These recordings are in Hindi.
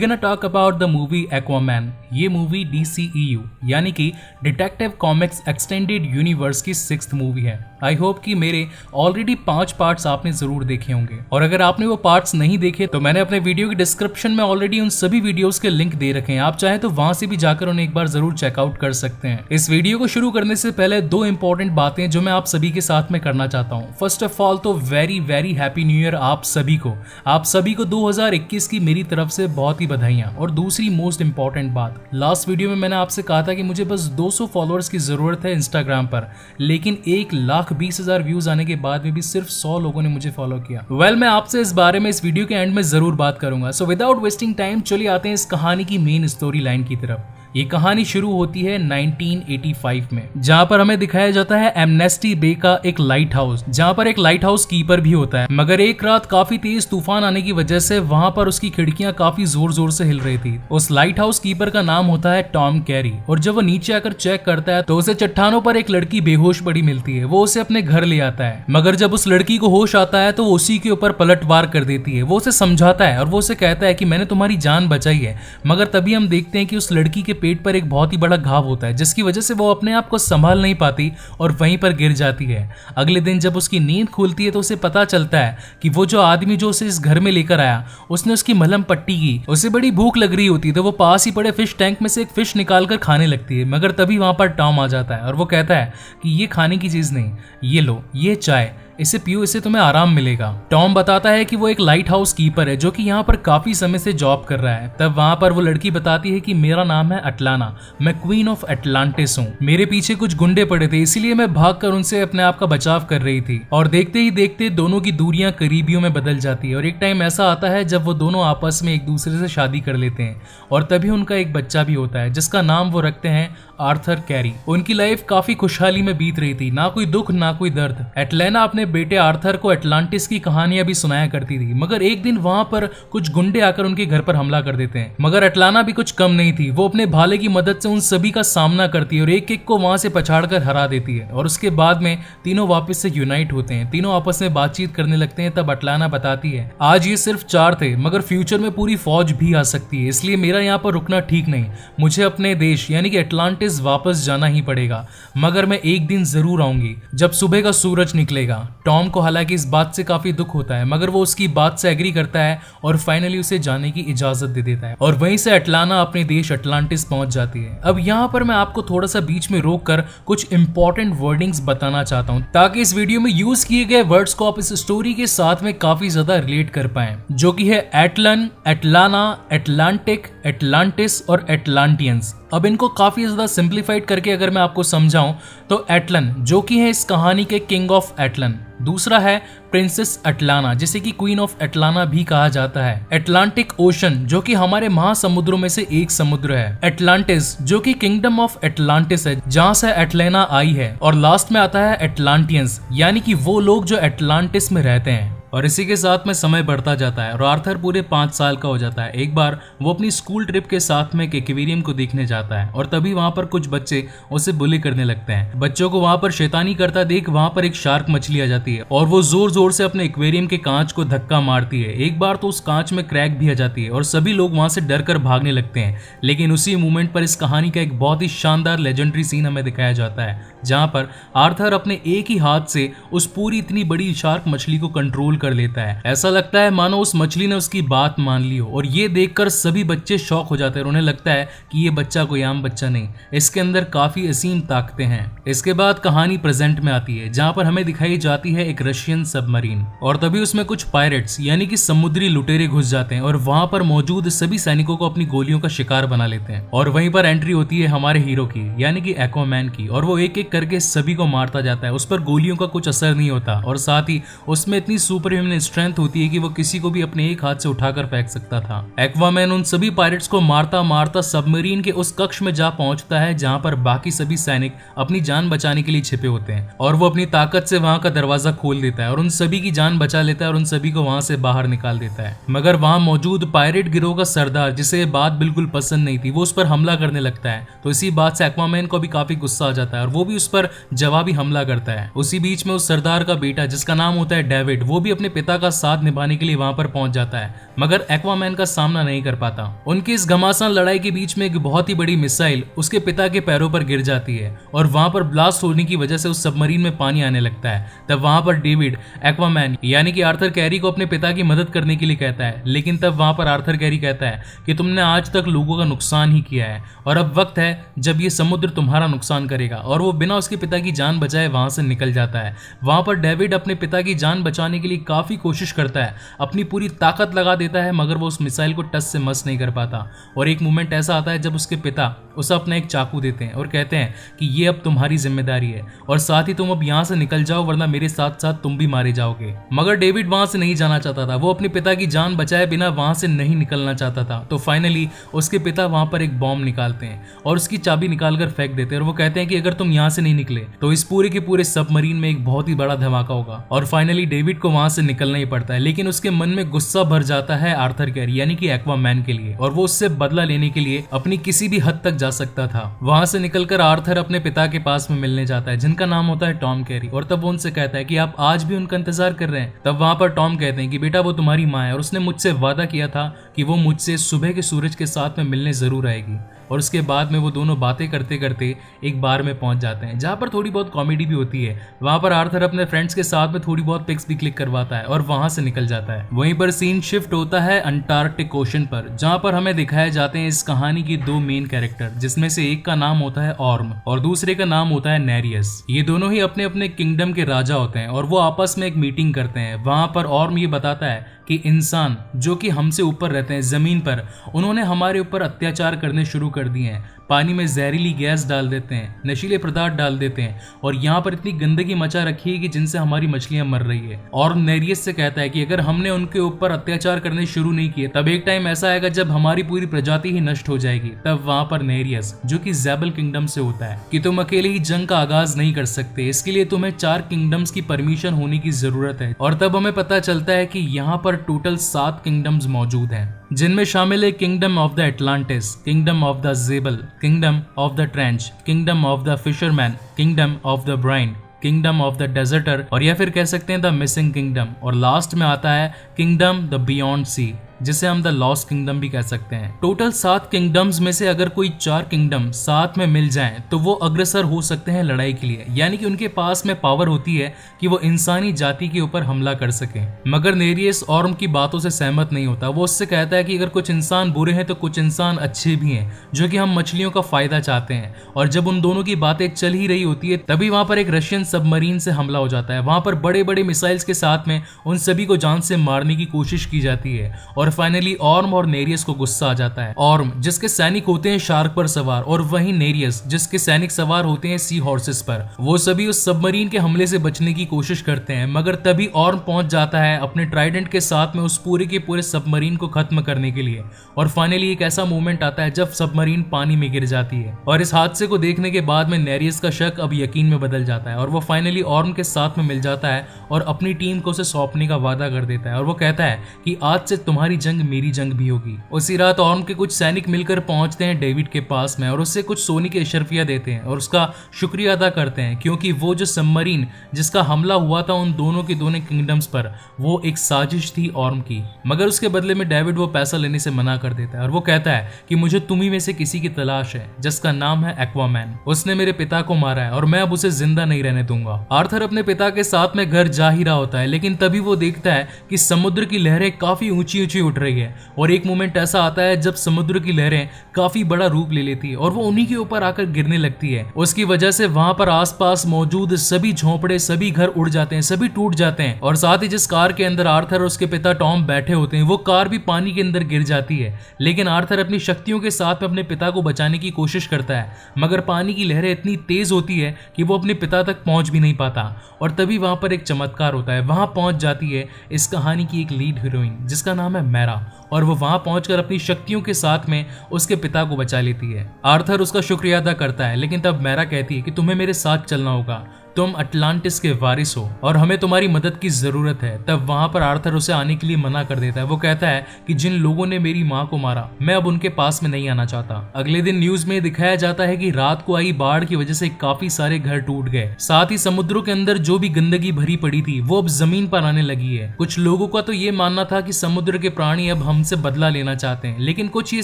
gonna talk about the movie Aquaman। ये मूवी DCEU यानी कि डिटेक्टिव कॉमिक्स एक्सटेंडेड यूनिवर्स की 6th मूवी है। आई होप कि मेरे ऑलरेडी 5 पार्ट्स आपने जरूर देखे होंगे, और अगर आपने वो पार्ट्स नहीं देखे तो मैंने अपने वीडियो की डिस्क्रिप्शन में ऑलरेडी उन सभी वीडियोस के लिंक दे रखे हैं। आप चाहे तो वहां से भी जाकर उन्हें एक बार जरूर चेकआउट कर सकते हैं। इस वीडियो को शुरू करने से पहले 2 इंपॉर्टेंट बातें जो मैं आप सभी के साथ में करना चाहता हूँ। फर्स्ट ऑफ ऑल तो very very happy new year आप सभी को 2021 की मेरी तरफ से बहुत ही बधाइयां। और दूसरी मोस्ट इंपॉर्टेंट बात, लास्ट वीडियो में मैंने आपसे कहा था कि मुझे बस 200 फॉलोअर्स की जरूरत है इंस्टाग्राम पर, लेकिन 1,20,000 व्यूज आने के बाद में भी सिर्फ 100 लोगों ने मुझे फॉलो किया। मैं आपसे इस बारे में इस वीडियो के एंड में जरूर बात करूंगा। सो विदाउट वेस्टिंग टाइम चलिए आते हैं इस कहानी की मेन स्टोरी लाइन की तरफ। ये कहानी शुरू होती है 1985 में, जहाँ पर हमें दिखाया जाता है एमनेस्टी बे का एक लाइट हाउस, जहाँ पर एक लाइट हाउस कीपर भी होता है। मगर एक रात काफी तेज तूफान आने की वजह से वहाँ पर उसकी खिड़कियां काफी जोर जोर से हिल रही थी। उस लाइट हाउस कीपर का नाम होता है टॉम कैरी, और जब वो नीचे आकर चेक करता है तो उसे चट्टानों पर एक लड़की बेहोश पड़ी मिलती है। वो उसे अपने घर ले आता है, मगर जब उस लड़की को होश आता है तो वो उसी के ऊपर पलटवार कर देती है। वो उसे समझाता है और वो उसे कहता है कि मैंने तुम्हारी जान बचाई है, मगर तभी हम देखते हैं कि उस लड़की के पेट पर एक बहुत ही बड़ा घाव होता है, जिसकी वजह से वो अपने आप को संभाल नहीं पाती और वहीं पर गिर जाती है। अगले दिन जब उसकी नींद खुलती है तो उसे पता चलता है कि वो जो आदमी जो उसे इस घर में लेकर आया उसने उसकी मलहम पट्टी की। उसे बड़ी भूख लग रही होती है तो वो पास ही पड़े फिश टैंक में से एक फिश निकालकर खाने लगती है, मगर तभी वहां पर टॉम आ जाता है और वो कहता है कि ये खाने की चीज नहीं, ये लो, ये चाय, इसे पियो, इससे तुम्हें आराम मिलेगा। टॉम बताता है कि वो एक लाइट हाउस कीपर है जो कि यहाँ पर काफी समय से जॉब कर रहा है। तब वहां पर वो लड़की बताती है कि मेरा नाम है अटलाना, मैं क्वीन ऑफ एटलांटिस हूँ। मेरे पीछे कुछ गुंडे पड़े थे, इसीलिए मैं भागकर उनसे अपने आप का बचाव कर रही थी। और देखते ही देखते दोनों की दूरियां करीबियों में बदल जाती है, और एक टाइम ऐसा आता है जब वो दोनों आपस में एक दूसरे से शादी कर लेते हैं, और तभी उनका एक बच्चा भी होता है जिसका नाम वो रखते हैं आर्थर कैरी। उनकी लाइफ काफी खुशहाली में बीत रही थी, ना कोई दुख ना कोई दर्द। एटलाना अपने बेटे आर्थर को एटलांटिस की कहानियां भी सुनाया करती थी, मगर एक दिन वहां पर कुछ गुंडे आकर उनके घर पर हमला कर देते हैं। मगर एटलाना भी कुछ कम नहीं थी, वो अपने भाले की मदद से उन सभी का सामना करती है और एक एक को वहां से पछाड़कर हरा देती है। और उसके बाद में तीनों वापस से यूनाइट होते हैं, तीनों आपस में बातचीत करने लगते हैं। तब एटलाना बताती है आज ये सिर्फ 4 थे, मगर फ्यूचर में पूरी फौज भी आ सकती है, इसलिए मेरा यहाँ पर रुकना ठीक नहीं। मुझे अपने देश यानी कि एटलांटिस वापस जाना ही पड़ेगा, मगर मैं एक दिन जरूर आऊंगी जब सुबह का सूरज निकलेगा। टॉम को हालांकि इस बात से काफी दुख होता है, मगर वो उसकी बात से एग्री करता है और फाइनली उसे जाने की इजाजत दे देता है, और वहीं से एटलाना अपने देश एटलांटिस पहुंच जाती है। अब यहाँ पर मैं आपको थोड़ा सा बीच में रोककर कुछ इंपॉर्टेंट वर्डिंग्स बताना चाहता हूँ, ताकि इस वीडियो में यूज किए गए वर्ड्स को आप इस स्टोरी के साथ में काफी ज्यादा रिलेट कर पाए, जो कि है एटलन, एटलाना, एटलांटिक, एटलांटिस और एटलांटियंस। अब इनको काफी ज्यादा सिंप्लीफाइड करके अगर मैं आपको समझाऊं तो एटलन जो कि है इस कहानी के किंग ऑफ एटलन, दूसरा है प्रिंसेस एटलाना जिसे कि क्वीन ऑफ एटलाना भी कहा जाता है, एटलांटिक ओशन जो कि हमारे महासमुद्रों में से एक समुद्र है, एटलांटिस जो कि किंगडम ऑफ एटलांटिस है जहां से एटलाना आई है, और लास्ट में आता है एटलांटियंस यानी कि वो लोग जो एटलांटिस में रहते हैं। और इसी के साथ में समय बढ़ता जाता है और आर्थर पूरे 5 साल का हो जाता है। एक बार वो अपनी स्कूल ट्रिप के साथ में एक एक्वेरियम को देखने जाता है, और तभी वहां पर कुछ बच्चे उसे बुली करने लगते हैं। बच्चों को वहां पर शैतानी करता देख वहां पर एक शार्क मछली आ जाती है और वो जोर जोर से अपने एक्वेरियम के कांच को धक्का मारती है। एक बार तो उस कांच में क्रैक भी आ जाती है और सभी लोग वहां से डर कर भागने लगते हैं। लेकिन उसी मोमेंट पर इस कहानी का एक बहुत ही शानदार लेजेंडरी सीन हमें दिखाया जाता है, जहां पर आर्थर अपने एक ही हाथ से उस पूरी इतनी बड़ी शार्क मछली को कंट्रोल कर लेता है। ऐसा लगता है मानो उस मछली ने उसकी बात मान ली हो, और ये देखकर सभी बच्चे शॉक हो जाते हैं। उन्हें लगता है कि ये बच्चा कोई आम बच्चा नहीं, इसके अंदर काफी असीम ताकतें हैं। इसके बाद कहानी प्रेजेंट में आती है, जहां पर हमें दिखाई जाती है एक रशियन सबमरीन, और तभी उसमें कुछ पायरेट्स यानी कि समुद्री लुटेरे घुस जाते हैं और वहां पर मौजूद सभी सैनिकों को अपनी गोलियों का शिकार बना लेते हैं। और वहीं पर एंट्री होती है हमारे हीरो की यानी कि एक्वामैन की, और वो एक एक करके सभी को मारता जाता है। उस पर गोलियों का कुछ असर नहीं होता, और साथ ही उसमें इतनी सुपर ह्यूमन स्ट्रेंथ होती है कि वो किसी को भी अपने एक हाथ से उठाकर फेंक सकता था। एक्वामैन उन सभी पायरेट्स को मारता मारता सबमरीन के उस कक्ष में जा पहुंचता है जहां पर बाकी सभी सैनिक अपनी जान बचाने के लिए छिपे होते हैं, और वो अपनी ताकत से वहां का दरवाजा खोल देता है और उन सभी की जान बचा लेता है और उन सभी को वहां से बाहर निकाल देता है। मगर वहां मौजूद पायरेट गिरोह का सरदार, जिसे ये बात बिल्कुल पसंद नहीं थी, वो उस पर हमला करने लगता है। तो इसी बात से एक्वामैन को भी काफी गुस्सा आ जाता है और वो भी उस पर जवाबी हमला करता है। उसी बीच में उस सरदार का बेटा जिसका नाम होता है डेविड, वो भी अपने पिता का साथ निभाने के लिए वहां पर पहुंच जाता है, मगर एक्वामैन का सामना नहीं कर पाता। उनकी इस घमासान लड़ाई के बीच में एक बहुत ही बड़ी मिसाइल उसके पिता के पैरों पर गिर जाती है और वहां पर ब्लास्ट होने की वजह से उस सबमरीन में पानी आने लगता है। तब वहां पर डेविड एक्वामैन यानी कि आर्थर कैरी को अपने पिता की मदद करने के लिए कहता है, लेकिन तब वहां पर आर्थर कैरी कहता है कि तुमने आज तक लोगों का नुकसान ही किया है और अब वक्त है जब ये समुद्र तुम्हारा नुकसान करेगा। और वो बिना उसके पिता की जान बचाए वहां से निकल जाता है। वहां पर डेविड अपने पिता की जान बचाने के लिए काफी कोशिश करता है, अपनी पूरी ताकत लगा देता है, मगर वो उस मिसाइल को टच से मस नहीं कर पाता। और एक मोमेंट ऐसा आता है जब उसके पिता उसे अपना एक चाकू देते हैं और कहते हैं कि ये अब तुम्हारी जिम्मेदारी है और साथ ही तुम अब यहाँ से निकल जाओ, वरना मेरे साथ साथ तुम भी मारे जाओगे। मगर डेविड वहां से नहीं जाना चाहता था, वो अपने पिता की जान बचाए बिना वहां से नहीं निकलना चाहता था। तो फाइनली उसके पिता वहां पर एक बॉम्ब निकालते हैं और उसकी चाबी निकालकर फेंक देते हैं और वो कहते हैं कि अगर तुम यहाँ से नहीं निकले तो इस पूरे के पूरे सबमरीन में एक बहुत ही बड़ा धमाका होगा। और फाइनली डेविड को वहां से निकलना ही पड़ता है, लेकिन उसके मन में गुस्सा भर जाता है आर्थर कैरी यानी कि एक्वामैन के लिए, और वो उससे बदला लेने के लिए अपनी किसी भी हद तक जा सकता था। वहां से निकलकर आर्थर अपने पिता के पास में मिलने जाता है जिनका नाम होता है टॉम कैरी, और तब वो उनसे कहता है कि आप आज भी उनका इंतजार कर रहे हैं। तब वहां पर टॉम कहते हैं कि बेटा वो तुम्हारी माँ है और उसने मुझसे वादा किया था कि वो मुझसे सुबह के सूरज के साथ में मिलने जरूर आएगी। और उसके बाद में वो दोनों बातें करते करते एक बार में पहुंच जाते हैं जहां पर थोड़ी बहुत कॉमेडी भी होती है। वहां पर आर्थर अपने फ्रेंड्स के साथ में थोड़ी बहुत पिक्स भी क्लिक करवाता है और वहां से निकल जाता है। वहीं पर सीन शिफ्ट होता है अंटार्कटिक ओशन पर, जहां पर हमें दिखाए जाते हैं इस कहानी की दो मेन कैरेक्टर, जिसमें से एक का नाम होता है ऑर्म और दूसरे का नाम होता है नेरियस। ये दोनों ही अपने अपने किंगडम के राजा होते हैं और वो आपस में एक मीटिंग करते हैं। वहां पर ऑर्म ये बताता है कि इंसान जो कि हमसे ऊपर रहते हैं जमीन पर, उन्होंने हमारे ऊपर अत्याचार करने शुरू कर दिए हैं, पानी में जहरीली गैस डाल देते हैं, नशीले पदार्थ डाल देते हैं और यहाँ पर इतनी गंदगी मचा रखी है कि जिनसे हमारी मछलियां मर रही है। और नेरियस से कहता है कि अगर हमने उनके ऊपर अत्याचार करने शुरू नहीं किए तब एक टाइम ऐसा आएगा जब हमारी पूरी प्रजाति ही नष्ट हो जाएगी। तब वहां पर नेरियस जो कि ज़ेबल किंगडम से होता है कि तुम अकेले ही जंग का आगाज नहीं कर सकते, इसके लिए तुम्हें 4 किंगडम्स की परमिशन होने की जरूरत है। और तब हमें पता चलता है कि यहाँ पर टोटल 7 किंगडम्स मौजूद हैं, जिनमें शामिल है kingdom of the Atlantis, kingdom of the Xebel, kingdom of the Trench, kingdom of the Fisherman, kingdom of the Brine, kingdom of the Deserter, और या फिर कह सकते हैं द मिसिंग किंगडम। और लास्ट में आता है किंगडम द बियॉन्ड सी, जिसे हम द लॉस्ट किंगडम भी कह सकते हैं। टोटल 7 किंगडम्स में से अगर कोई 4 किंगडम साथ में मिल जाएं तो वो अग्रसर हो सकते हैं लड़ाई के लिए, यानी कि उनके पास में पावर होती है कि वो इंसानी जाति के ऊपर हमला कर सके। मगर नेरियस ऑर्म की बातों से सहमत नहीं होता। वो उससे कहता है कि अगर कुछ इंसान बुरे हैं तो कुछ इंसान अच्छे भी हैं, जो कि हम मछलियों का फायदा चाहते हैं। और जब उन दोनों की बातें चल ही रही होती है तभी वहां पर एक रशियन सबमरीन से हमला हो जाता है। वहां पर बड़े बड़े मिसाइल्स के साथ में उन सभी को जान से मारने की कोशिश की जाती है और फाइनली ऑर्म और नेरियस को गुस्सा आ जाता है। ऑर्म जिसके सैनिक होते हैं शार्क पर सवार और वहीं नेरियस जिसके सैनिक सवार होते हैं सी हॉर्सेस पर, वो सभी उस सबमरीन के हमले से बचने की कोशिश करते हैं। मगर तभी ऑर्म पहुंच जाता है अपने ट्राइडेंट के साथ में उस पूरे के पूरे सबमरीन को खत्म करने के लिए। और फाइनली एक ऐसा मोमेंट आता है जब सबमरीन पानी में गिर जाती है और इस हादसे को देखने के बाद में नेरियस का शक अब यकीन में बदल जाता है और वो फाइनली ऑर्म के साथ में मिल जाता है और अपनी टीम को उसे सौंपने का वादा कर देता है। और वो कहता है कि आज से तुम्हारी जंग मेरी जंग भी होगी। उसी रात ऑर्म के कुछ सैनिक मिलकर पहुंचते हैं डेविड के पास में और उससे कुछ सोने की अशर्फियां देते हैं और उसका शुक्रिया अदा करते हैं, क्योंकि वो जो सबमरीन जिसका हमला हुआ था उन दोनों के दोनों किंगडम्स पर, वो एक साजिश थी ऑर्म की। मगर उसके बदले में डेविड वो पैसा लेने से मना कर देता है और वो कहता है कि मुझे तुम्ही में से किसी की तलाश है जिसका नाम है एक्वामैन। उसने मेरे पिता को मारा है और मैं अब उसे जिंदा नहीं रहने दूंगा। आर्थर अपने पिता के साथ में घर जा ही रहा होता है, लेकिन तभी वो देखता है कि समुद्र की लहरें काफी ऊंची ऊंची उठ रही है और एक मोमेंट ऐसा आता है जब समुद्र की लहरें काफी बड़ा रूप ले लेती है और वो उन्हीं के ऊपर आकर गिरने लगती है। उसकी वजह से वहां पर आसपास मौजूद सभी झोंपड़े, सभी घर उड़ जाते हैं, सभी टूट जाते हैं और साथ ही जिस कार के अंदर आर्थर और उसके पिता टॉम बैठे होते हैं वो कार भी पानी के अंदर गिर जाती है। लेकिन आर्थर अपनी शक्तियों के साथ में अपने पिता को बचाने की कोशिश करता है, मगर पानी की लहरें इतनी तेज होती है कि वो अपने पिता तक पहुंच भी नहीं पाता। और तभी वहां पर एक चमत्कार होता है, वहां पहुंच जाती है इस कहानी की एक लीड हीरोइन जिसका नाम है मैरा, और वो वहां पहुंचकर अपनी शक्तियों के साथ में उसके पिता को बचा लेती है। आर्थर उसका शुक्रिया अदा करता है, लेकिन तब मैरा कहती है कि तुम्हें मेरे साथ चलना होगा तुम अटलांटिस के वारिस हो और हमें तुम्हारी मदद की जरूरत है। तब वहां पर आर्थर उसे आने के लिए मना कर देता है। वो कहता है कि जिन लोगों ने मेरी माँ को मारा मैं अब उनके पास में नहीं आना चाहता। अगले दिन न्यूज में दिखाया जाता है कि रात को आई बाढ़ की वजह से काफी सारे घर टूट गए, साथ ही समुद्रों के अंदर जो भी गंदगी भरी पड़ी थी वो अब जमीन पर आने लगी है। कुछ लोगों का तो ये मानना था कि समुद्र के प्राणी अब हमसे बदला लेना चाहते हैं, लेकिन कुछ ये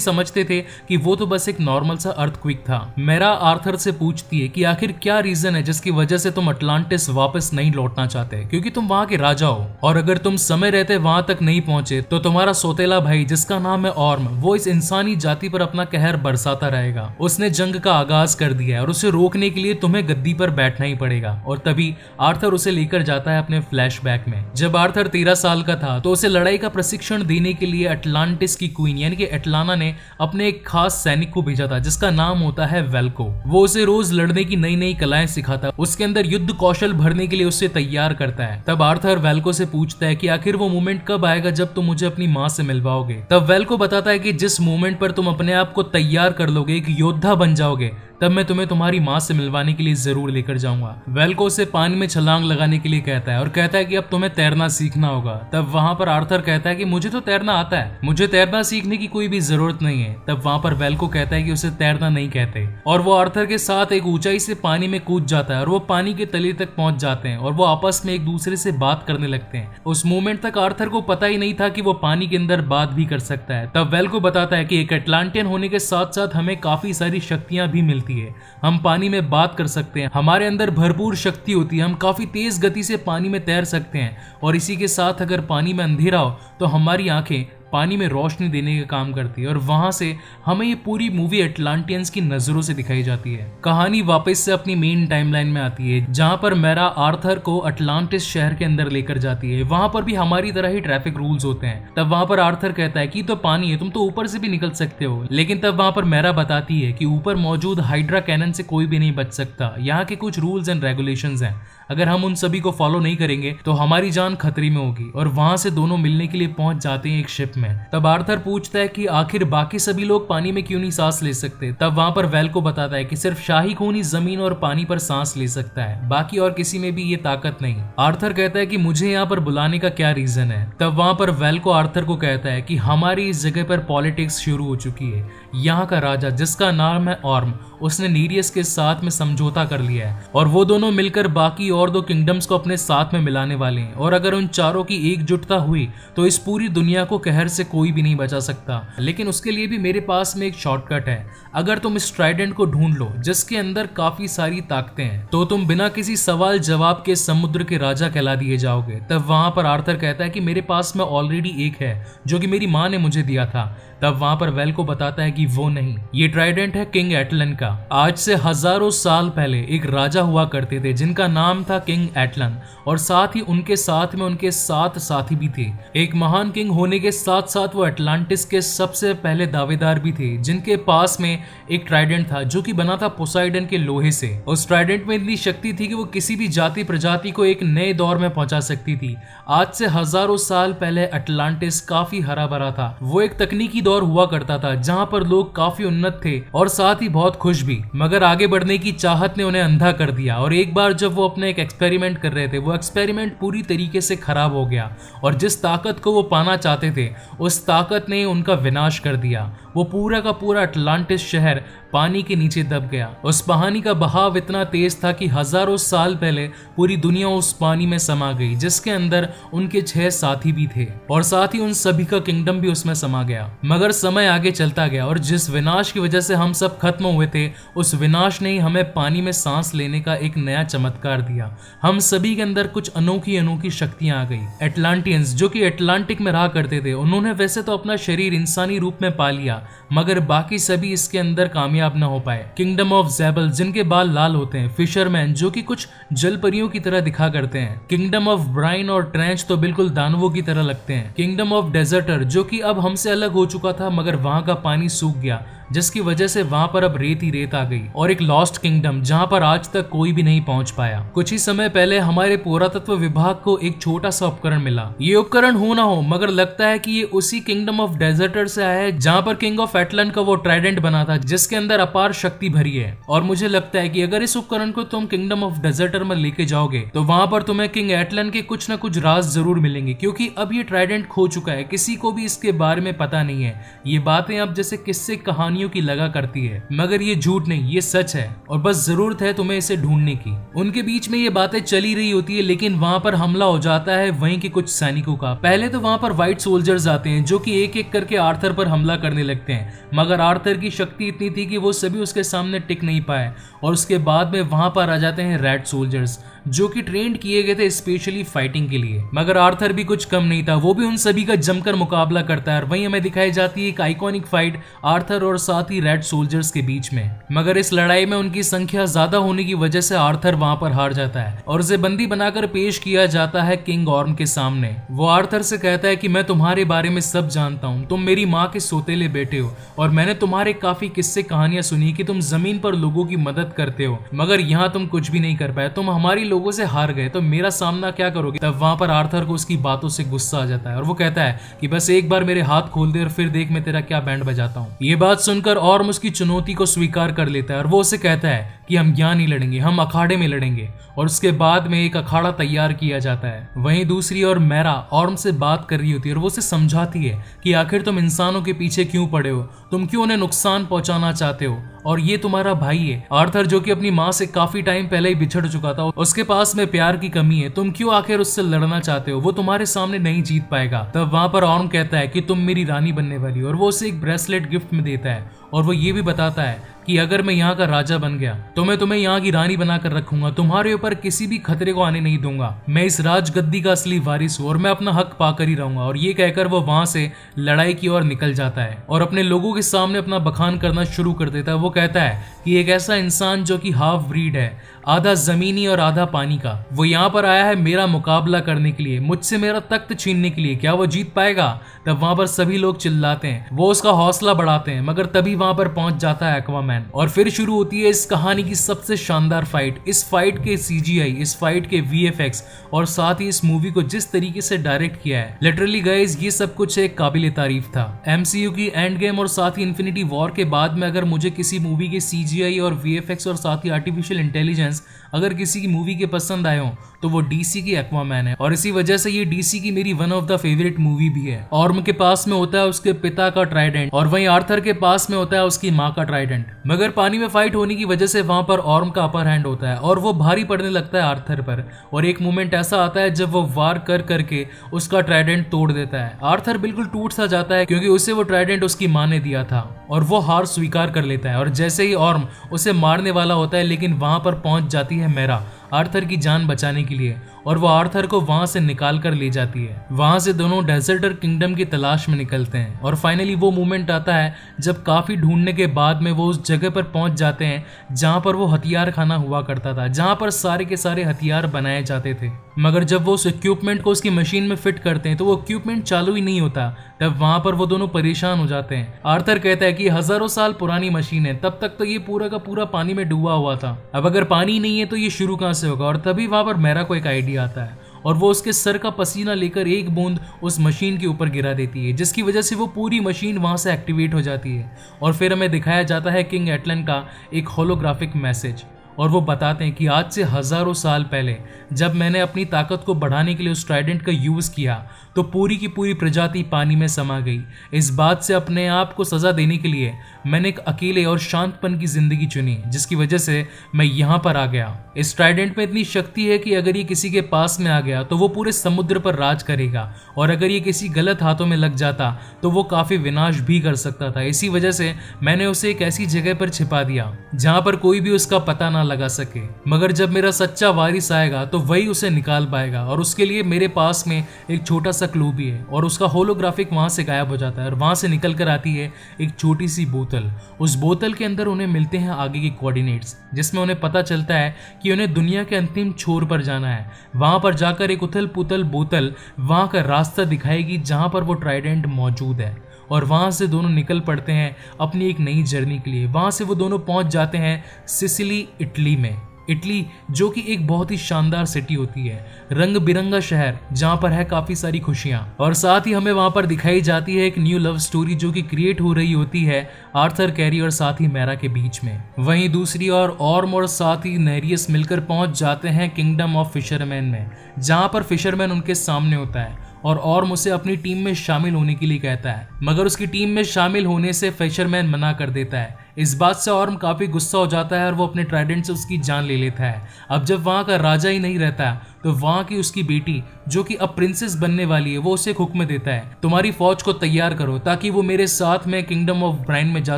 समझते थे कि वो तो बस एक नॉर्मल सा अर्थक्वेक था। मेरा आर्थर से पूछती है कि आखिर क्या रीजन है जिसकी वजह से तुम अटलांटिस वापस नहीं लौटना चाहते, क्योंकि तुम वहां के राजा हो और अगर तुम समय रहते वहां तक नहीं पहुंचे तो तुम्हारा सौतेला भाई जिसका नाम है ऑर्म वो इस इंसानी जाति पर अपना कहर बरसाता रहेगा। उसने जंग का आगाज कर दिया है और उसे रोकने के लिए तुम्हें गद्दी पर बैठना ही पड़ेगा। और तभी आर्थर उसे लेकर जाता है अपने फ्लैशबैक में। जब आर्थर 13 साल का था तो उसे लड़ाई का प्रशिक्षण देने के लिए अटलांटिस की क्वीन यानी कि एटलाना ने अपने एक खास सैनिक को भेजा था जिसका नाम होता है वेल्को। वो उसे रोज लड़ने की नई नई कलाएं सिखाता, उसके अंदर युद्ध कौशल भरने के लिए उसे तैयार करता है। तब आर्थर वेल्को से पूछता है कि आखिर वो मोमेंट कब आएगा जब तुम मुझे अपनी माँ से मिलवाओगे। तब वेल्को बताता है कि जिस मोमेंट पर तुम अपने आप को तैयार कर लोगे, एक योद्धा बन जाओगे, तब मैं तुम्हें तुम्हारी माँ से मिलवाने के लिए जरूर लेकर जाऊंगा। वेल्को उसे पानी में छलांग लगाने के लिए कहता है और कहता है कि अब तुम्हें तैरना सीखना होगा। तब वहां पर आर्थर कहता है कि मुझे तो तैरना आता है, मुझे तैरना सीखने की कोई भी जरूरत नहीं है। तब वहां पर वेल्को कहता है कि उसे तैरना नहीं कहते और वो आर्थर के साथ एक ऊंचाई से पानी में कूद जाता है और वो पानी के तले तक पहुंच जाते हैं और वो आपस में एक दूसरे से बात करने लगते हैं। उस मोमेंट तक आर्थर को पता ही नहीं था कि वो पानी के अंदर बात भी कर सकता है। तब वेल्को बताता है कि एक अटलांटियन होने के साथ साथ हमें काफी सारी शक्तियां भी मिलती है। हम पानी में बात कर सकते हैं, हमारे अंदर भरपूर शक्ति होती है, हम काफी तेज गति से पानी में तैर सकते हैं और इसी के साथ अगर पानी में अंधेरा हो तो हमारी आंखें पानी में रोशनी देने का काम करती है। और वहां से हमें ये पूरी मूवी अटलांटियंस की नजरों से दिखाई जाती है। कहानी वापस से अपनी मेन टाइमलाइन में आती है जहां पर मेरा आर्थर को अटलांटिस शहर के अंदर लेकर जाती है। वहां पर भी हमारी तरह ही ट्रैफिक रूल्स होते हैं। तब वहां पर आर्थर कहता है कि तो पानी है, तुम तो ऊपर से भी निकल सकते हो, लेकिन तब वहां पर मेरा बताती है कि ऊपर मौजूद हाइड्रा कैनन से कोई भी नहीं बच सकता। यहाँ के कुछ रूल्स एंड रेगुलेशंस हैं, अगर हम उन सभी को फॉलो नहीं करेंगे तो हमारी जान खतरे में होगी। और वहां से दोनों मिलने के लिए पहुंच जाते हैं एक शिप में। तब आर्थर पूछता है कि आखिर बाकी सभी लोग पानी में क्यों नहीं सांस ले सकते। तब वहां पर वेल्को बताता है कि सिर्फ शाही खून ही जमीन और पानी पर सांस ले सकता है, बाकी और किसी में भी ये ताकत नहीं। आर्थर कहता है कि मुझे यहाँ पर बुलाने का क्या रीजन है। तब वहां पर वेल्को आर्थर को कहता है कि हमारी इस जगह पर पॉलिटिक्स शुरू हो चुकी है। यहाँ का राजा जिसका नाम है ऑर्म, उसने नीरियस के साथ में समझौता कर लिया है और वो दोनों मिलकर बाकी और 2 किंगडम्स को अपने साथ में मिलाने वाले हैं। और अगर उन चारों की एकजुटता हुई तो इस पूरी दुनिया को कहर से कोई भी नहीं बचा सकता। लेकिन उसके लिए भी मेरे पास में एक शॉर्टकट है। अगर तुम इस ट्राइडेंट को ढूंढ लो जिसके अंदर काफी सारी ताकतें हैं तो तुम बिना किसी सवाल जवाब के समुद्र के राजा कहला दिए जाओगे। तब वहां पर आर्थर कहता है कि मेरे पास में ऑलरेडी एक है जो कि मेरी माँ ने मुझे दिया था। तब वहां पर वेल्को बताता है कि वो नहीं, ये ट्राइडेंट है किंग एटलन का। आज से हजारों साल पहले एक राजा हुआ करते थे जिनका नाम था किंग एटलन और साथ ही उनके साथ में उनके 7 साथी भी थे। एक महान किंग होने के साथ साथ वो अटलांटिस के सबसे पहले दावेदार भी थे जिनके पास में एक ट्राइडेंट था जो कि बना था पोसाइडन के लोहे से। उस ट्राइडेंट में इतनी शक्ति थी कि वो किसी भी जाति प्रजाति को एक नए दौर में पहुंचा सकती थी। आज से हजारों साल पहले अटलांटिस काफी हरा भरा था। वो एक तकनीकी दौर हुआ करता था जहां पर लोग काफी उन्नत थे और साथ ही बहुत खुश भी, मगर आगे बढ़ने की चाहत ने उन्हें अंधा कर दिया। और एक बार जब वो अपने एक एक्सपेरिमेंट कर रहे थे, वो एक्सपेरिमेंट पूरी तरीके से खराब हो गया और जिस ताकत को वो पाना चाहते थे उस ताकत ने उनका विनाश कर दिया। वो पूरा का पूरा अटलांटिस शहर पानी के नीचे दब गया। उस पानी का बहाव इतना तेज था कि हजारों साल पहले पूरी दुनिया उस पानी में समा गई जिसके अंदर उनके 6 साथी भी थे और साथ ही उन सभी का किंगडम भी उसमें समा गया। मगर समय आगे चलता गया और जिस विनाश की वजह से हम सब खत्म हुए थे उस विनाश ने ही हमें पानी में सांस लेने का एक नया चमत्कार दिया। हम सभी के अंदर कुछ अनोखी अनोखी शक्तियां आ गई। एटलांटियंस जो कि अटलांटिक में रहा करते थे, उन्होंने वैसे तो अपना शरीर इंसानी रूप में पा लिया मगर बाकी सभी इसके अंदर कामयाब न हो पाए। किंगडम ऑफ ज़ेबल जिनके बाल लाल होते हैं, फिशरमैन जो कि कुछ जलपरियों की तरह दिखा करते हैं, किंगडम ऑफ ब्राइन और ट्रेंच तो बिल्कुल दानवों की तरह लगते हैं, किंगडम ऑफ डेजर्टर जो कि अब हमसे अलग हो चुका था मगर वहां का पानी सूख गया, जिसकी वजह से वहां पर अब रेत ही रेत आ गई और एक लॉस्ट किंगडम जहां पर आज तक कोई भी नहीं पहुंच पाया। कुछ ही समय पहले हमारे पुरातत्व विभाग को एक छोटा सा उपकरण मिला। ये उपकरण हो ना हो मगर लगता है कि ये उसी किंगडम ऑफ डेजर्टर से आया है जहां पर किंग ऑफ एटलन का वो ट्राइडेंट बना था जिसके अंदर अपार शक्ति भरी है। और मुझे लगता है कि अगर इस उपकरण को तुम किंगडम ऑफ डेजर्टर में लेके जाओगे तो वहां पर तुम्हें किंग एटलन के कुछ न कुछ राज जरूर मिलेंगे, क्योंकि अब ये ट्राइडेंट खो चुका है, किसी को भी इसके बारे में पता नहीं है। ये बातें अब जैसे किस्से कहानियों की लगा करती है, मगर ये झूठ नहीं, ये सच है और बस जरूरत है तुम्हें इसे ढूंढने की। उनके बीच में ये बातें चली रही होती है लेकिन वहां पर हमला हो जाता है वहीं के कुछ सैनिकों का। पहले तो वहां पर व्हाइट सोल्जर्स आते हैं जो कि एक एक करके आर्थर पर हमला करने लगते हैं, मगर आर्थर की शक्ति इतनी थी कि वो सभी उसके सामने टिक नहीं पाए। और उसके बाद में वहां पर आ जाते हैं रेड सोल्जर्स जो कि ट्रेंड किए गए थे स्पेशली फाइटिंग के लिए। मगर आर्थर भी कुछ कम नहीं था, वो भी उन सभी का जमकर मुकाबला करता है और वहीं हमें दिखाई जाती है एक आइकॉनिक फाइट आर्थर और साथ ही रेड सोल्जर्स के बीच में। मगर इस लड़ाई में उनकी संख्या ज्यादा होने की वजह से आर्थर वहां पर हार जाता है और उसे बंदी बनाकर पेश किया जाता है किंग ऑर्म के सामने। वो आर्थर से कहता है कि मैं तुम्हारे बारे में सब जानता हूँ, तुम मेरी माँ के सौतेले बेटे हो और मैंने तुम्हारे काफी किस्से कहानियां सुनी कि तुम जमीन पर लोगों की मदद करते हो, मगर यहाँ तुम कुछ भी नहीं कर पाए, तुम हमारी लोगों से हार गए, तो मेरा सामना क्या करोगे। तब वहां पर आर्थर को उसकी बातों से गुस्सा आ जाता है और वो कहता है कि बस एक बार मेरे हाथ खोल दे और फिर देख मैं तेरा क्या बैंड बजाता हूँ। ये बात सुनकर ऑर्म उसकी चुनौती को स्वीकार कर लेता है और वो उसे कहता है कि हम यहाँ नहीं लड़ेंगे, हम अखाड़े में लड़ेंगे। और उसके बाद में एक अखाड़ा तैयार किया जाता है। वहीं दूसरी ओर मैरा ऑर्म से बात कर रही होती है और वो उसे समझाती है कि आखिर तुम इंसानों के पीछे क्यों पड़े हो, तुम क्यों उन्हें नुकसान पहुंचाना चाहते हो, और ये तुम्हारा भाई है आर्थर जो कि अपनी माँ से काफी टाइम पहले ही बिछड़ चुका था, उसके पास में प्यार की कमी है, तुम क्यों आखिर उससे लड़ना चाहते हो, वो तुम्हारे सामने नहीं जीत पाएगा। तब वहां पर ऑर्म कहता है कि तुम मेरी रानी बनने वाली हो और वो उसे एक ब्रेसलेट गिफ्ट में देता है और वो ये भी बताता है कि अगर मैं यहाँ का राजा बन गया तो मैं तुम्हें यहाँ की रानी बनाकर रखूंगा, तुम्हारे ऊपर किसी भी खतरे को आने नहीं दूंगा, मैं इस राजगद्दी का असली वारिस हूँ और मैं अपना हक पाकर ही रहूंगा। और ये कहकर वो वहां से लड़ाई की ओर निकल जाता है और अपने लोगों के सामने अपना बखान करना शुरू कर देता है। वो कहता है कि एक ऐसा इंसान जो कि हाफ ब्रीड है, आधा जमीनी और आधा पानी का, वो यहाँ पर आया है मेरा मुकाबला करने के लिए, मुझसे मेरा तख्त छीनने के लिए, क्या वो जीत पाएगा। तब वहां पर सभी लोग चिल्लाते हैं, वो उसका हौसला बढ़ाते हैं, मगर तभी वहां पर पहुंच जाता है एक्वामैन और फिर शुरू होती है इस कहानी की सबसे शानदार फाइट। इस फाइट के CGI, इस फाइट के VFX और साथ ही इस मूवी को जिस तरीके से डायरेक्ट किया है, लिटरली गाइस ये सब कुछ एक काबिले तारीफ था। MCU की एंड गेम और साथ ही इन्फिनिटी वॉर के बाद में अगर मुझे किसी मूवी के CGI और VFX और साथ ही आर्टिफिशियल इंटेलिजेंस अगर किसी की मूवी के पसंद आए हो तो वो DC की एक्वामैन है और इसी वजह से ये DC की मेरी one of the favourite movie भी है। ऑर्म के पास में होता है उसके पिता का ट्राइडेंट और वहीं आर्थर के पास में होता है उसकी माँ का ट्राइडेंट, मगर पानी में फाइट होने की वजह से वहां पर ऑर्म का अपर हैंड होता है और वो भारी पड़ने लगता है आर्थर पर। और एक मोमेंट ऐसा आता है जब वो वार कर करके उसका ट्राइडेंट तोड़ देता है। आर्थर बिल्कुल टूट सा जाता है क्योंकि उसे वो ट्राइडेंट उसकी माँ ने दिया था और वो हार स्वीकार कर लेता है। और जैसे ही ऑर्म उसे मारने वाला होता है लेकिन वहां पर पहुंच जाती है मैरा आर्थर की जान बचाने के लिए और वो आर्थर को वहां से निकाल कर ले जाती है। वहां से दोनों डेजर्टर किंगडम की तलाश में निकलते हैं और फाइनली वो मोमेंट आता है जब काफी ढूंढने के बाद में वो उस जगह पर पहुंच जाते हैं जहां पर वो हथियार खाना हुआ करता था, जहां पर सारे के सारे हथियार बनाए जाते थे। मगर जब वो उस इक्विपमेंट को उसकी मशीन में फिट करते हैं तो वो इक्विपमेंट चालू ही नहीं होता। तब वहां पर वो दोनों परेशान हो जाते हैं। आर्थर कहता है कि हजारों साल पुरानी मशीन है, तब तक तो ये पूरा का पूरा पानी में डूबा हुआ था, अब अगर पानी नहीं है तो ये शुरू कहां से होगा। और तभी वहां पर मैरा को एक आइडिया आता है और वो उसके सर का पसीना लेकर एक बूंद उस मशीन के ऊपर गिरा देती है, जिसकी वजह से वो पूरी मशीन वहां से एक्टिवेट हो जाती है। और फिर हमें दिखाया जाता है किंग एटलन का एक होलोग्राफिक मैसेज और वो बताते हैं कि आज से हजारों साल पहले जब मैंने अपनी ताकत को बढ़ाने के लिए उस ट्राइडेंट का यूज किया तो पूरी की पूरी प्रजाति पानी में समा गई। इस बात से अपने आप को सजा देने के लिए मैंने एक अकेले और शांतपन की जिंदगी चुनी, जिसकी वजह से मैं यहाँ पर आ गया। इस ट्राइडेंट में इतनी शक्ति है कि अगर ये किसी के पास में आ गया तो वो पूरे समुद्र पर राज करेगा और अगर ये किसी गलत हाथों में लग जाता तो वो काफी विनाश भी कर सकता था। इसी वजह से मैंने उसे एक ऐसी जगह पर छिपा दिया जहां पर कोई भी उसका पता ना लगा सके। मगर जब मेरा सच्चा वारिस आएगा तो वही उसे निकाल पाएगा और उसके लिए मेरे पास में एक छोटा सा क्लू भी है। और उसका होलोग्राफिक वहां से गायब हो जाता है और वहां से निकल कर आती है एक छोटी सी बोतल। उस बोतल के अंदर उन्हें मिलते हैं आगे के कोऑर्डिनेट्स, जिसमें उन्हें पता चलता है कि उन्हें दुनिया के अंतिम छोर पर जाना है। वहां पर जाकर एक उथल पुथल बोतल वहां का रास्ता दिखाएगी जहां पर वो ट्राइडेंट मौजूद है। और वहां से दोनों निकल पड़ते हैं अपनी एक नई जर्नी के लिए। वहां से वो दोनों पहुंच जाते हैं सिसिली, इटली में। इटली जो कि एक बहुत ही शानदार सिटी होती है, रंग बिरंगा शहर जहां पर है काफी सारी खुशियां, और साथ ही हमें वहां पर दिखाई जाती है एक न्यू लव स्टोरी जो कि क्रिएट हो रही होती है आर्थर कैरी और साथ ही मैरा के बीच में। वहीं दूसरी ओर ऑर्म और साथ ही नेरियस मिलकर पहुंच जाते हैं किंगडम ऑफ फिशरमैन में, जहां पर फिशरमैन उनके सामने होता है और ऑर्म उसे अपनी टीम में शामिल होने के लिए कहता है, मगर उसकी टीम में शामिल होने से फिशरमैन मना कर देता है। इस बात से ऑर्म काफी गुस्सा हो जाता है और वो अपने ट्राइडेंट से उसकी जान ले लेता है। अब जब वहां का राजा ही नहीं रहता तो वहां की उसकी बेटी जो कि अब प्रिंसेस बनने वाली है, वो उसे एक हुक्म देता है, तुम्हारी फौज को तैयार करो ताकि वो मेरे साथ में किंगडम ऑफ ब्राइन में जा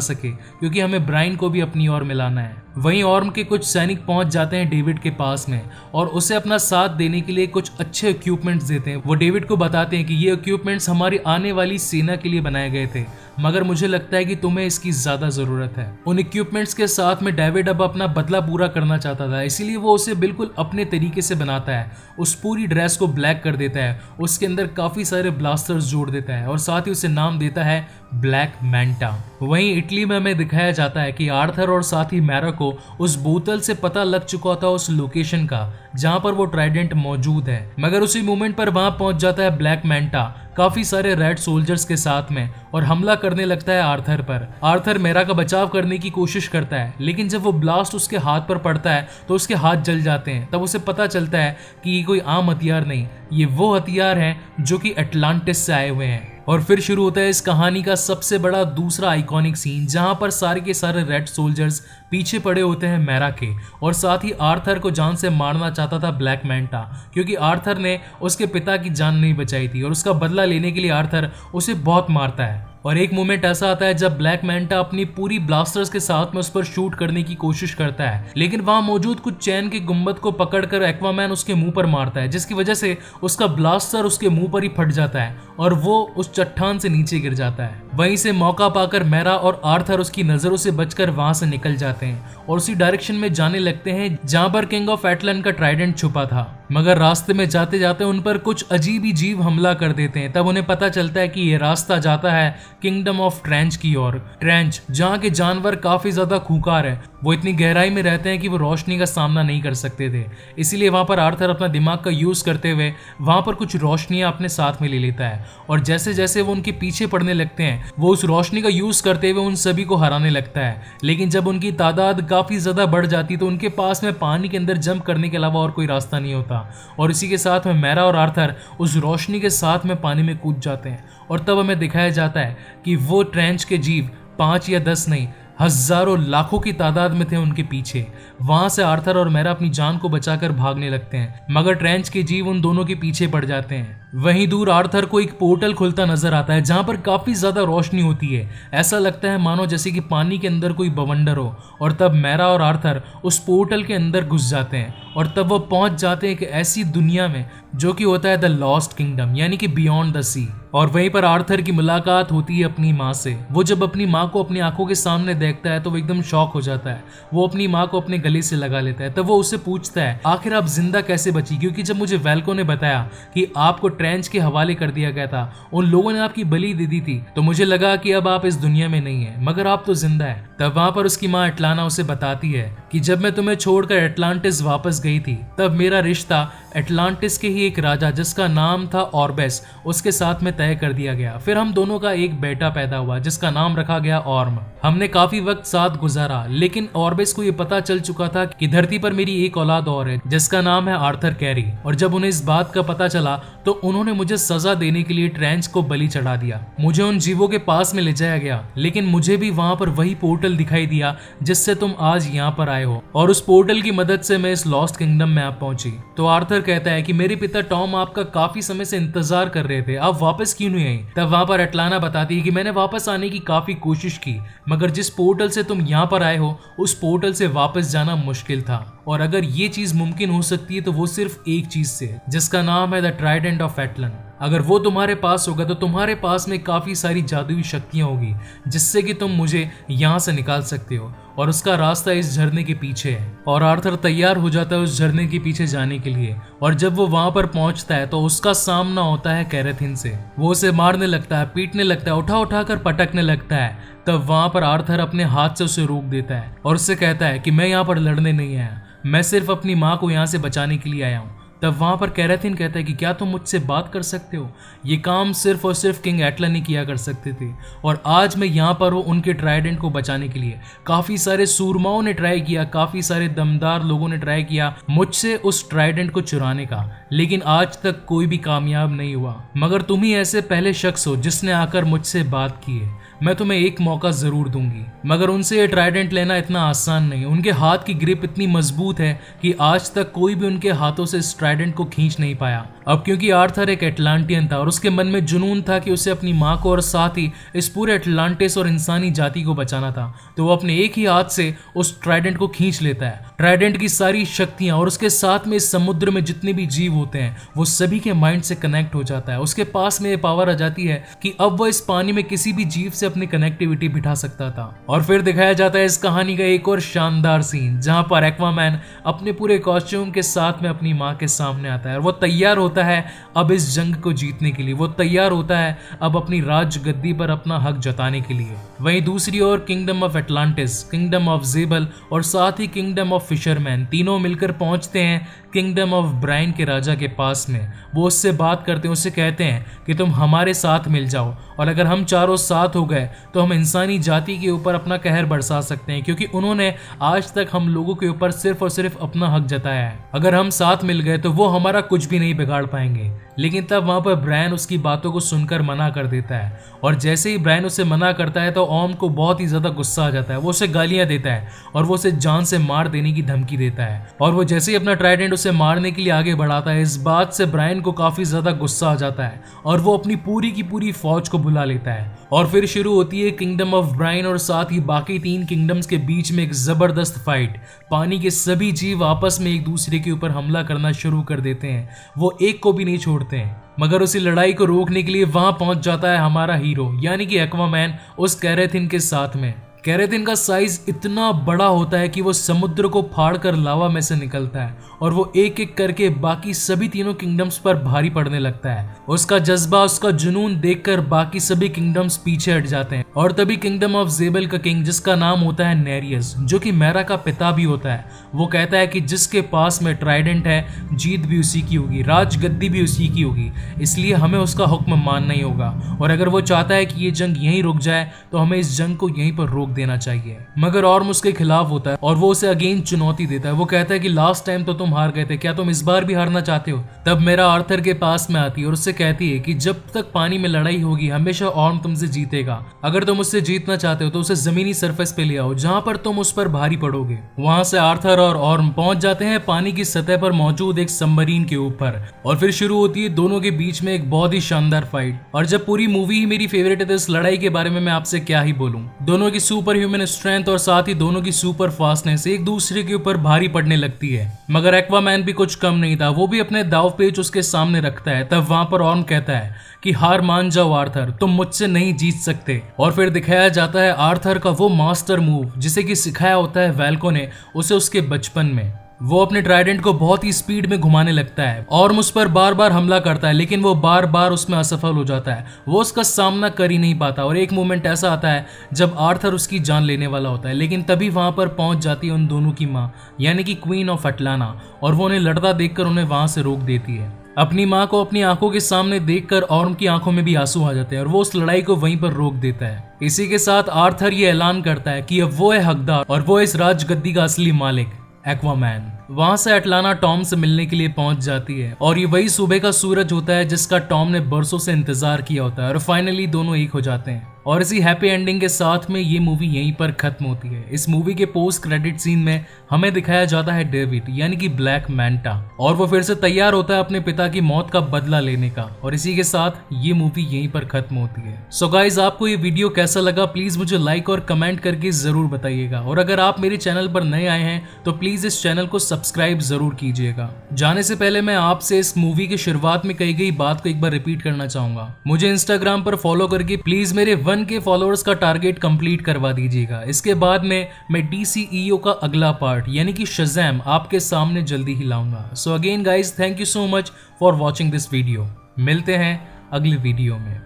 सके, क्योंकि हमें ब्राइन को भी अपनी ओर मिलाना है। वहीं ऑर्म के कुछ सैनिक पहुंच जाते हैं डेविड के पास में और उसे अपना साथ देने के लिए कुछ अच्छे इक्विपमेंट्स देते हैं। वो डेविड को बताते हैं कि ये इक्विपमेंट्स हमारी आने वाली सेना के लिए बनाए गए थे, मगर मुझे लगता है कि तुम्हें इसकी ज्यादा जरूरत है। उन इक्विपमेंट्स के साथ में डेविड अब अपना बदला पूरा करना चाहता था, इसीलिए वो उसे बिल्कुल अपने तरीके से बनाता है। उस पूरी ड्रेस को ब्लैक कर देता है, उसके अंदर काफी सारे ब्लास्टर्स जोड़ देता है और साथ ही उसे नाम देता है ब्लैक मैंटा। वहीं इटली में हमें दिखाया जाता है कि आर्थर और साथ ही मैरा को उस बोतल से पता लग चुका था उस लोकेशन का जहां पर वो ट्राइडेंट मौजूद है, मगर उसी मोमेंट पर वहां पहुंच जाता है ब्लैक मैंटा काफी सारे रेड सोल्जर्स के साथ में और हमला करने लगता है आर्थर पर। आर्थर मैरा का बचाव करने की कोशिश करता है, लेकिन जब वो ब्लास्ट उसके हाथ पर पड़ता है तो उसके हाथ जल जाते हैं। तब उसे पता चलता है कि ये कोई आम हथियार नहीं, ये वो हथियार हैं जो कि अटलांटिस से आए हुए हैं। और फिर शुरू होता है इस कहानी का सबसे बड़ा दूसरा आइकॉनिक सीन, जहां पर सारे के सारे रेड सोल्जर्स पीछे पड़े होते हैं मैरा के, और साथ ही आर्थर को जान से मारना चाहता था ब्लैक मैंटा, क्योंकि आर्थर ने उसके पिता की जान नहीं बचाई थी और उसका बदला लेने के लिए आर्थर उसे बहुत मारता है। और एक मोमेंट ऐसा आता है जब ब्लैक मैंटा अपनी पूरी ब्लास्टर्स के साथ में उस पर शूट करने की कोशिश करता है, लेकिन वहां मौजूद कुछ चैन के गुंबद को पकड़कर एक्वामैन उसके मुंह पर मारता है, जिसकी वजह से उसका ब्लास्टर उसके मुंह पर ही फट जाता है और वो उस चट्टान से नीचे गिर जाता है। वहीं से मौका पाकर मैरा और आर्थर उसकी नजरों से बचकर वहां से निकल जाते हैं और उसी डायरेक्शन में जाने लगते हैं जहां पर किंग ऑफ एटलन का ट्राइडेंट छुपा था, मगर रास्ते में जाते जाते उन पर कुछ अजीब ही जीव हमला कर देते हैं। तब उन्हें पता चलता है कि ये रास्ता जाता है किंगडम ऑफ ट्रेंच की ओर। ट्रेंच जहाँ के जानवर काफी ज्यादा खूंखार है, वो इतनी गहराई में रहते हैं कि वो रोशनी का सामना नहीं कर सकते थे, इसीलिए वहां पर आर्थर अपना दिमाग का यूज करते हुए वहां पर कुछ रोशनियां अपने साथ में ले लेता है, और जैसे जैसे वो उनके पीछे पड़ने लगते हैं वो उस रोशनी का यूज करते हुए उन सभी को हराने लगता है। लेकिन जब उनकी तादाद काफी ज्यादा बढ़ जाती तो उनके पास में पानी के अंदर जंप करने के अलावा और कोई रास्ता नहीं होता, और इसी के साथ में मैरा और आर्थर उस रोशनी के साथ में पानी में कूद जाते हैं। और तब हमें दिखाया जाता है कि वो ट्रेंच के जीव 5 या 10 नहीं, हजारों लाखों की तादाद में थे उनके पीछे। वहां से आर्थर और मैरा अपनी जान को बचाकर भागने लगते हैं, मगर ट्रेंच के जीव उन दोनों के पीछे पड़ जाते हैं। वहीं दूर आर्थर को एक पोर्टल खुलता नजर आता है जहां पर काफी ज्यादा रोशनी होती है, ऐसा लगता है मानो जैसे कि पानी के अंदर कोई बवंडर हो। और तब मैरा और आर्थर उस पोर्टल के अंदर घुस जाते हैं और तब वो पहुंच जाते हैं एक ऐसी दुनिया में जो कि होता है द लॉस्ट किंगडम, यानी कि बियॉन्ड द सी। और वहीं पर आर्थर की मुलाकात होती है अपनी माँ से। वो जब अपनी माँ को अपनी आंखों के सामने देखता है तो वो एकदम शॉक हो जाता है। वो अपनी माँ को अपने गले से लगा लेता है। तब वो उससे पूछता है आखिर आप जिंदा कैसे बची, क्योंकि जब मुझे वेल्को ने बताया कि आपको ट्रेंच के हवाले कर दिया गया था, उन लोगों ने आपकी बलि दे दी थी, तो मुझे लगा कि अब आप इस दुनिया में नहीं है, मगर आप तो जिंदा है। तब वहां पर उसकी माँ एटलाना उसे बताती है कि जब मैं तुम्हें छोड़कर एटलांटिस वापस गई थी तब मेरा रिश्ता एटलांटिस के ही एक राजा जिसका नाम था ऑर्बेस, उसके साथ में तय कर दिया गया। फिर हम दोनों का एक बेटा पैदा हुआ जिसका नाम रखा गया ऑर्म। हमने काफी वक्त साथ गुजारा, लेकिन ऑर्बेस को ये पता चल चुका था कि धरती पर मेरी एक औलाद और है जिसका नाम है आर्थर कैरी, और जब उन्हें इस बात का पता चला तो उन्होंने मुझे सजा देने के लिए ट्रेंच को बलि चढ़ा दिया। मुझे उन जीवों के पास में ले जाया गया, लेकिन मुझे भी वहां पर वही पोर्टल दिखाई दिया जिससे तुम आज यहाँ पर आए हो, और उस पोर्टल की मदद से मैं इस लॉस्ट किंगडम में आप पहुंची। तो आर्थर कहता है कि मेरे पिता टॉम आपका काफी समय से इंतजार कर रहे थे, आप वापस क्यों नहीं आई। तब वहां पर एटलाना बताती है कि मैंने वापस आने की काफी कोशिश की, मगर जिस पोर्टल से तुम यहाँ पर आए हो उस पोर्टल से वापस जाना मुश्किल था, और अगर ये चीज मुमकिन हो सकती है तो वो सिर्फ एक चीज से, जिसका नाम है द ट्राइडेंट ऑफ एटलन। अगर वो तुम्हारे पास होगा तो तुम्हारे पास में काफी सारी जादुई शक्तियां होगी जिससे कि तुम मुझे यहाँ से निकाल सकते हो। और उसका रास्ता इस झरने के पीछे है। और आर्थर तैयार हो जाता है उस झरने के पीछे जाने के लिए, और जब वो वहां पर पहुंचता है तो उसका सामना होता है कैरेथिन से। वो उसे मारने लगता है, पीटने लगता है, उठा उठा कर पटकने लगता है। तब वहां पर आर्थर अपने हाथ से उसे रोक देता है और उससे कहता है कि मैं यहाँ पर लड़ने नहीं आया, मैं सिर्फ अपनी माँ को यहाँ से बचाने के लिए आया हूँ। तब वहां पर कैरेथिन कहता है कि क्या तुम मुझसे बात कर सकते हो? ये काम सिर्फ और सिर्फ किंग एटलन ही किया कर सकते थे, और आज मैं यहाँ पर हूँ उनके ट्राइडेंट को बचाने के लिए। काफी सारे सूरमाओं ने ट्राई किया, काफी सारे दमदार लोगों ने ट्राई किया मुझसे उस ट्राइडेंट को चुराने का, लेकिन आज तक कोई भी कामयाब नहीं हुआ। मगर तुम ही ऐसे पहले शख्स हो जिसने आकर मुझसे बात की है। मैं तुम्हें एक मौका जरूर दूंगी। मगर उनसे ये ट्राइडेंट लेना इतना आसान नहीं है। उनके हाथ की ग्रिप इतनी मजबूत है कि आज तक कोई भी उनके हाथों से इस ट्राइडेंट को खींच नहीं पाया। अब क्योंकि आर्थर एक एटलांटियन था और उसके मन में जुनून था कि उसे अपनी माँ को और साथ ही इस पूरे एटलांटिस और इंसानी जाति को बचाना था, तो वो अपने एक ही हाथ से उस ट्राइडेंट को खींच लेता है। ट्राइडेंट की सारी शक्तियां और उसके साथ में इस समुद्र में जितने भी जीव होते हैं वो सभी के माइंड से कनेक्ट हो जाता है। उसके पास में ये पावर आ जाती है कि अब वो इस पानी में किसी भी जीव से अपनी कनेक्टिविटी बिठा सकता था। और फिर दिखाया जाता है इस कहानी का एक और शानदार सीन, जहां पर एक्वामैन अपने पूरे कॉस्ट्यूम के साथ में अपनी माँ के सामने आता है और वो तैयार होता है अब इस जंग को जीतने के लिए। वो तैयार होता है अब अपनी राज गद्दी पर अपना हक जताने के लिए। वहीं दूसरी ओर kingdom of Atlantis, kingdom of Xebel और साथ ही किंगडम ऑफ फिशरमैन तीनों मिलकर पहुंचते हैं किंगडम ऑफ ब्राइन के राजा के पास में। वो उससे बात करते हैं, उससे कहते हैं कि तुम हमारे साथ मिल जाओ, और अगर हम चारों साथ हो गए तो हम इंसानी जाति के ऊपर अपना कहर बरसा सकते हैं, क्योंकि उन्होंने आज तक हम लोगों के ऊपर सिर्फ और सिर्फ अपना हक जताया है। अगर हम साथ मिल गए तो वो हमारा कुछ भी नहीं बिगाड़ पाएंगे। लेकिन तब वहां पर ब्रायन उसकी बातों को सुनकर मना कर देता है, और जैसे ही ब्रायन उसे मना करता है तो ऑर्म को बहुत ही ज्यादा गुस्सा आ जाता है। वो उसे गालियां देता है और वो उसे जान से मार देने की धमकी देता है, और वो जैसे ही अपना ट्राइडेंट उसे मारने के लिए आगे बढ़ाता है, इस बात से ब्रायन को काफी ज्यादा गुस्सा आ जाता है और वो अपनी पूरी की पूरी फौज को बुला लेता है। और फिर शुरू होती है किंगडम ऑफ ब्रायन और साथ ही बाकी 3 किंगडम्स के बीच में एक जबरदस्त फाइट। पानी के सभी जीव आपस में एक दूसरे के ऊपर हमला करना शुरू कर देते हैं, वो एक को भी नहीं छोड़ते हैं। मगर उसी लड़ाई को रोकने के लिए वहां पहुंच जाता है हमारा हीरो यानी कि एक्वामैन उस कैरेथिन के साथ में। कैरेथिन का साइज इतना बड़ा होता है कि वो समुद्र को फाड़कर लावा में से निकलता है, और वो एक एक करके बाकी सभी तीनों किंगडम्स पर भारी पड़ने लगता है। उसका जज्बा, उसका जुनून देखकर बाकी सभी किंगडम्स पीछे हट जाते हैं। और तभी किंगडम ऑफ ज़ेबल का किंग, जिसका नाम होता है नेरियस, जो कि मैरा का पिता भी होता है, वो कहता है कि जिसके पास में ट्राइडेंट है जीत भी उसी की होगी, राजगद्दी भी उसी की होगी, इसलिए हमें उसका हुक्म मानना ही होगा। और अगर वो चाहता है कि ये जंग यहीं रुक जाए तो हमें इस जंग को यहीं पर रोक देना चाहिए। मगर ऑर्म उसके खिलाफ होता है और वो उसे अगेन चुनौती देता है। वो कहता है कि लास्ट टाइम तो तुम हार गए थे, क्या तुम इस बार भी हारना चाहते हो? तब मेरा आर्थर के पास में आती है और उससे कहती है कि जब तक पानी में लड़ाई होगी हमेशा ऑर्म तुमसे जीतेगा। अगर तुम उससे जीतना चाहते हो तो उसे जमीनी सरफेस पे ले आओ जहां पर तुम उस पर भारी पड़ोगे। वहां से आर्थर और ऑर्म पहुंच जाते हैं पानी की सतह पर मौजूद एक सबमरीन के ऊपर, और फिर शुरू होती है दोनों के बीच में एक बहुत ही शानदार फाइट। और जब पूरी मूवी ही मेरी फेवरेट है तो इस लड़ाई के बारे में मैं आपसे क्या ही बोलूं। दोनों की सुपर ह्यूमन स्ट्रेंथ और साथ ही दोनों की सुपर फास्टनेस एक दूसरे के ऊपर भारी पड़ने लगती है। मगर एक्वामैन भी कुछ कम नहीं था, वो भी अपने दाव पेच उसके सामने रखता है। तब वहां पर ऑर्म कहता है कि हार मान जाओ आर्थर, तुम मुझसे नहीं जीत सकते। और फिर दिखाया जाता है आर्थर का वो मास्टर मूव जिसे कि सिखाया होता है वैल्को ने उसे उसके बचपन में। वो अपने ट्राइडेंट को बहुत ही स्पीड में घुमाने लगता है और उस पर बार बार हमला करता है, लेकिन वो बार बार उसमें असफल हो जाता है। वो उसका सामना कर ही नहीं पाता, और एक मोमेंट ऐसा आता है जब आर्थर उसकी जान लेने वाला होता है, लेकिन तभी वहां पर पहुंच जाती है उन दोनों की माँ यानी कि क्वीन ऑफ अटलाना, और वो उन्हें लड़ता देखकर उन्हें वहां से रोक देती है। अपनी माँ को अपनी आंखों के सामने देखकर ऑर्म की आंखों में भी आंसू आ जाते हैं और वो उस लड़ाई को वहीं पर रोक देता है। इसी के साथ आर्थर ये ऐलान करता है कि अब वो है हकदार और वो इस राजगद्दी का असली मालिक एक्वामैन। वहां से अटलाना टॉम से मिलने के लिए पहुंच जाती है, और ये वही सुबह का सूरज होता है जिसका टॉम ने बरसों से इंतजार किया होता है, और फाइनली दोनों एक हो जाते हैं। और इसी हैप्पी एंडिंग के साथ में ये मूवी यहीं पर खत्म होती है। इस मूवी के पोस्ट क्रेडिट सीन में हमें दिखाया जाता है डेविड यानी कि ब्लैक मैंटा, और वो फिर से तैयार होता है अपने पिता की मौत का बदला लेने का। और इसी के साथ ये मूवी यहीं पर खत्म होती है। सो गाइज, आपको ये वीडियो कैसा लगा प्लीज मुझे लाइक और कमेंट करके जरूर बताइएगा, और अगर आप मेरे चैनल पर नए आए हैं तो प्लीज इस चैनल को सब्सक्राइब जरूर कीजिएगा। जाने से पहले मैं आपसे इस मूवी की शुरुआत में कही गई बात को एक बार रिपीट करना चाहूंगा। मुझे इंस्टाग्राम पर फॉलो करके प्लीज मेरे 1K फॉलोअर्स का टारगेट कंप्लीट करवा दीजिएगा। इसके बाद में मैं DCEU का अगला पार्ट यानी कि शज़ैम आपके सामने जल्दी ही लाऊंगा। So again guys, thank you so much for watching this video. मिलते हैं अगली वीडियो में।